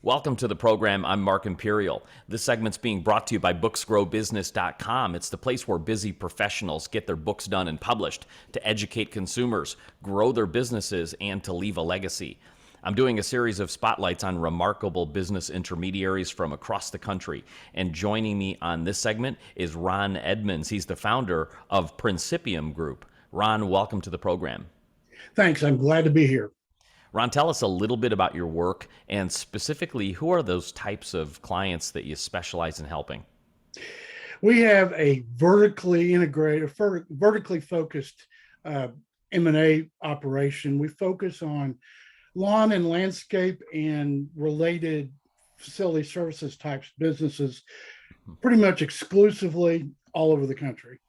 Welcome to the program. I'm Mark Imperial. This segment's being brought to you by booksgrowbusiness.com. It's the place where busy professionals get their books done and published to educate consumers, grow their businesses, and to leave a legacy. I'm doing a series of spotlights on remarkable business intermediaries from across the country. And joining me on this segment is Ron Edmonds. He's the founder of Principium Group. Ron, welcome to the program. Thanks. I'm glad to be here. Ron, tell us a little bit about your work and specifically who are those types of clients that you specialize in helping? We have a vertically integrated, vertically focused uh, M&A operation. We focus on lawn and landscape and related facility services types businesses pretty much exclusively all over the country.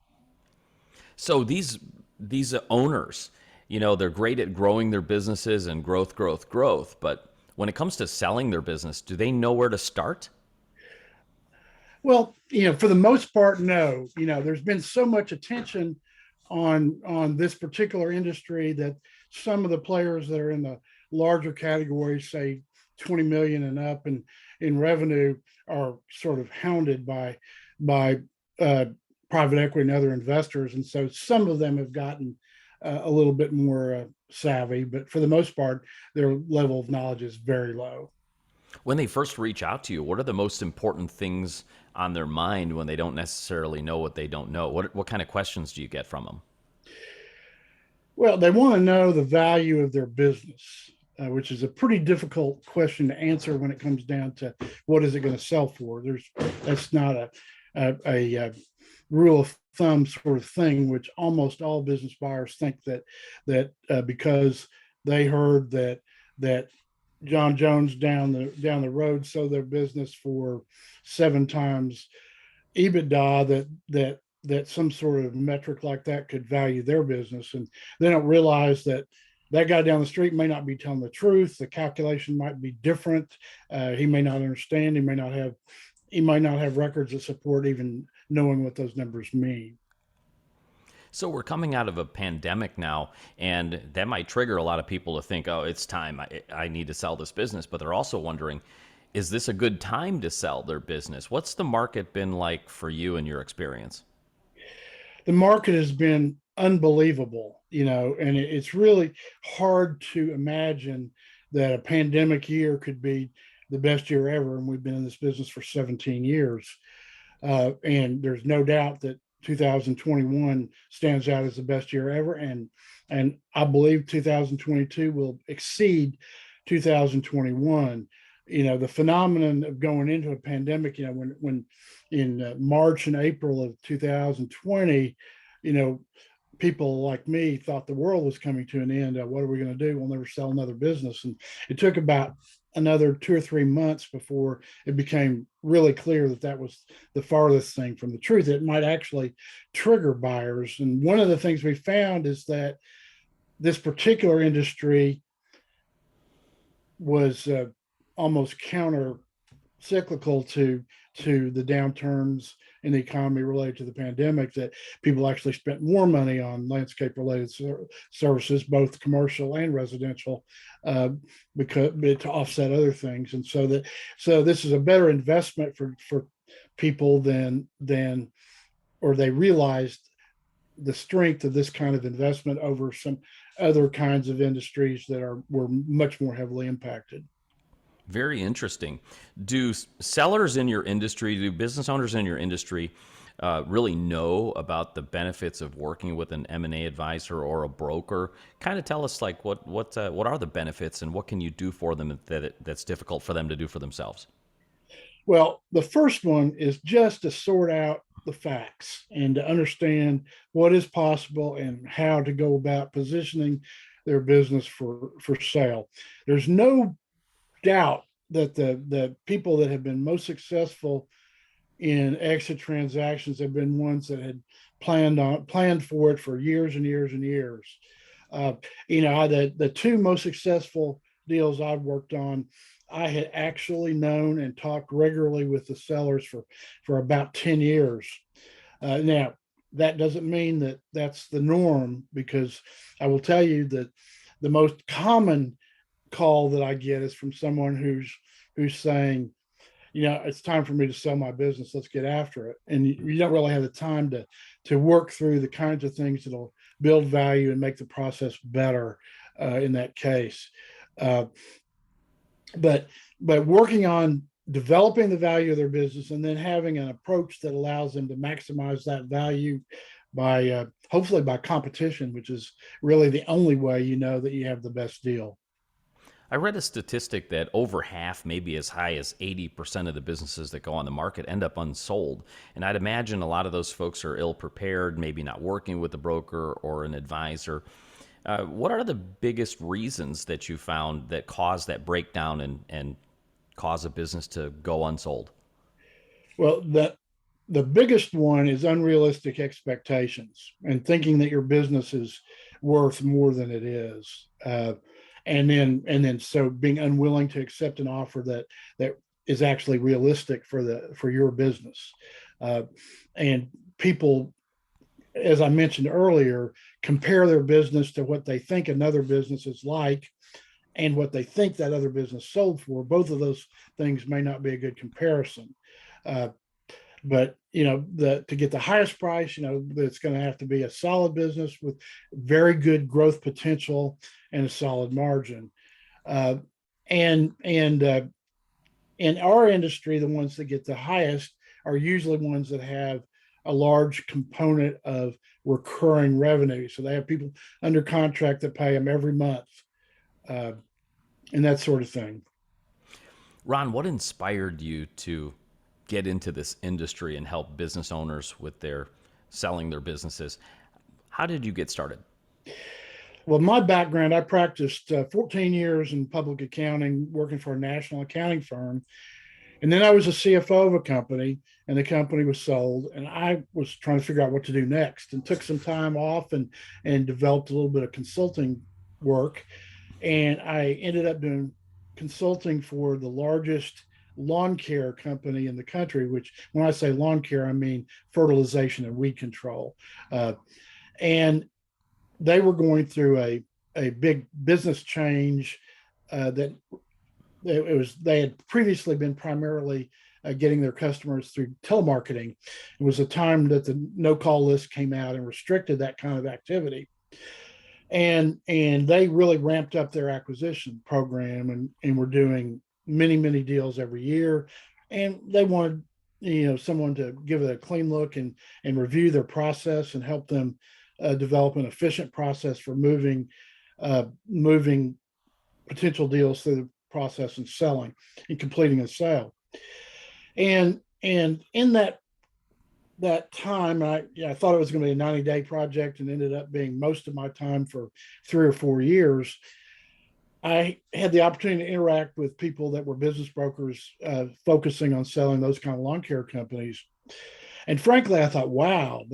So these owners, they're great at growing their businesses and growth, but when it comes to selling their business, do they know where to start? Well, for the most part, no. There's been so much attention on this particular industry that some of the players that are in the larger categories, say 20 million and up in revenue, are sort of hounded by uh, private equity and other investors, and so some of them have gotten a little bit more savvy, but for the most part, their level of knowledge is very low. When they first reach out to you, what are the most important things on their mind when they don't necessarily know what they don't know? What kind of questions do you get from them? Well, they want to know the value of their business, which is a pretty difficult question to answer when it comes down to what is it going to sell for. That's not a rule of thumb sort of thing, which almost all business buyers think that because they heard that John Jones down the road sold their business for 7 times EBITDA, that some sort of metric like that could value their business, and they don't realize that that guy down the street may not be telling the truth. The calculation might be different. He may not understand. He might not have records that support even knowing what those numbers mean. So we're coming out of a pandemic now, and that might trigger a lot of people to think, oh, it's time. I need to sell this business. But they're also wondering, is this a good time to sell their business? What's the market been like for you in your experience? The market has been unbelievable, and it's really hard to imagine that a pandemic year could be the best year ever. And we've been in this business for 17 years. And there's no doubt that 2021 stands out as the best year ever. And I believe 2022 will exceed 2021. The phenomenon of going into a pandemic, when in March and April of 2020, you know, people like me thought the world was coming to an end. What are we going to do? We'll never sell another business. And it took about another 2 or 3 months before it became really clear that that was the farthest thing from the truth. It might actually trigger buyers. And one of the things we found is that this particular industry was almost counter cyclical to the downturns in the economy related to the pandemic, that people actually spent more money on landscape related services, both commercial and residential, uh, because to offset other things. And so this is a better investment for people than or they realized the strength of this kind of investment over some other kinds of industries that were much more heavily impacted. Very interesting. Do sellers in your industry, do business owners in your industry really know about the benefits of working with an M&A advisor or a broker? Kind of tell us, like, what are the benefits and what can you do for them that's difficult for them to do for themselves? Well, the first one is just to sort out the facts and to understand what is possible and how to go about positioning their business for sale. There's no doubt that the people that have been most successful in exit transactions have been ones that had planned for it for years and years and years. Uh, the two most successful deals I've worked on, I had actually known and talked regularly with the sellers for about 10 years. Now, that doesn't mean that that's the norm, because I will tell you that the most common call that I get is from someone who's who's saying, it's time for me to sell my business. Let's get after it. And you don't really have the time to work through the kinds of things that'll build value and make the process better in that case. Uh, but working on developing the value of their business and then having an approach that allows them to maximize that value by hopefully by competition, which is really the only way that you have the best deal. I read a statistic that over half, maybe as high as 80% of the businesses that go on the market end up unsold. And I'd imagine a lot of those folks are ill prepared, maybe not working with a broker or an advisor. What are the biggest reasons that you found that cause that breakdown and cause a business to go unsold? Well, the biggest one is unrealistic expectations and thinking that your business is worth more than it is. And then so being unwilling to accept an offer that is actually realistic for your business. Uh, and people, as I mentioned earlier, compare their business to what they think another business is like and what they think that other business sold for. Both of those things may not be a good comparison. Uh, but to get the highest price, it's going to have to be a solid business with very good growth potential and a solid margin. Uh, and in our industry, the ones that get the highest are usually ones that have a large component of recurring revenue. So they have people under contract that pay them every month, uh, and that sort of thing. Ron, what inspired you to get into this industry and help business owners with their selling their businesses? How did you get started? Well, my background, I practiced 14 years in public accounting, working for a national accounting firm. And then I was a CFO of a company, and the company was sold. And I was trying to figure out what to do next, and took some time off and developed a little bit of consulting work. And I ended up doing consulting for the largest lawn care company in the country, which when I say lawn care, I mean fertilization and weed control. Uh, and they were going through a big business change that it was they had previously been primarily getting their customers through telemarketing. It was a time that the no call list came out and restricted that kind of activity, and they really ramped up their acquisition program and were doing many deals every year, and they wanted someone to give it a clean look and review their process and help them develop an efficient process for moving potential deals through the process and selling and completing a sale. And in that time, I thought it was going to be a 90-day project and ended up being most of my time for 3 or 4 years. I had the opportunity to interact with people that were business brokers focusing on selling those kind of lawn care companies. And frankly, I thought, wow,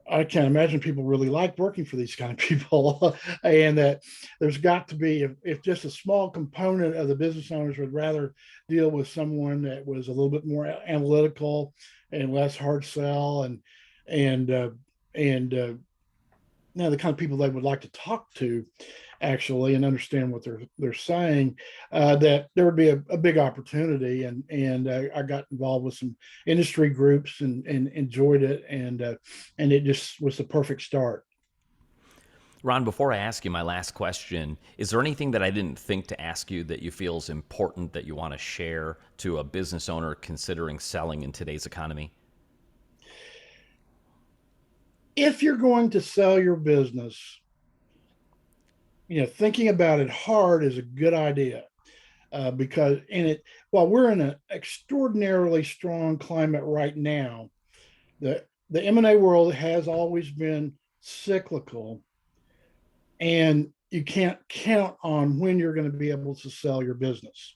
I can't imagine people really like working for these kind of people. And that there's got to be, if just a small component of the business owners would rather deal with someone that was a little bit more analytical and less hard sell and the kind of people they would like to talk to actually and understand what they're saying, that there would be a big opportunity. And I got involved with some industry groups and enjoyed it, and it just was the perfect start. Ron, before I ask you my last question, is there anything that I didn't think to ask you that you feel is important that you want to share to a business owner considering selling in today's economy? If you're going to sell your business, thinking about it hard is a good idea, because in it, while we're in an extraordinarily strong climate right now, the M&A world has always been cyclical, and you can't count on when you're going to be able to sell your business.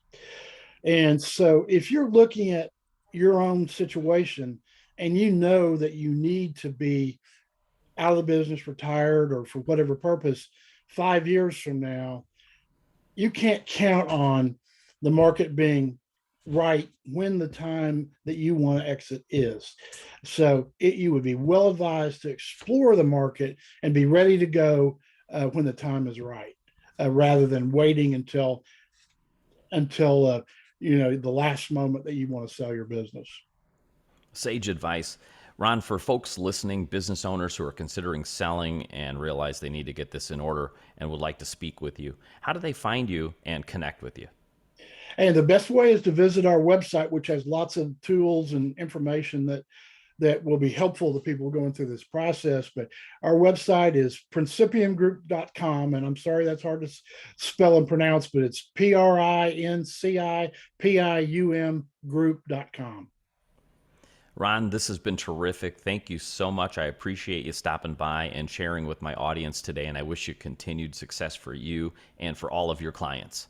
And so if you're looking at your own situation and you know that you need to be out of the business, retired, or for whatever purpose 5 years from now, you can't count on the market being right when the time that you want to exit is. So you would be well advised to explore the market and be ready to go when the time is right, rather than waiting until the last moment that you want to sell your business. Sage advice. Ron, for folks listening, business owners who are considering selling and realize they need to get this in order and would like to speak with you, how do they find you and connect with you? And the best way is to visit our website, which has lots of tools and information that will be helpful to people going through this process. But our website is principiumgroup.com. And I'm sorry that's hard to spell and pronounce, but it's Principium group.com. Ron, this has been terrific. Thank you so much. I appreciate you stopping by and sharing with my audience today, and I wish you continued success for you and for all of your clients.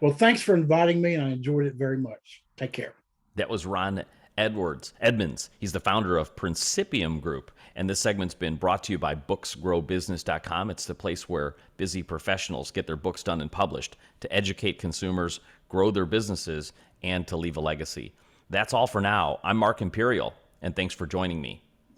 Well, thanks for inviting me, and I enjoyed it very much. Take care. That was Ron Edmonds. He's the founder of Principium Group, and this segment's been brought to you by booksgrowbusiness.com. It's the place where busy professionals get their books done and published to educate consumers, grow their businesses, and to leave a legacy. That's all for now. I'm Mark Imperial, and thanks for joining me.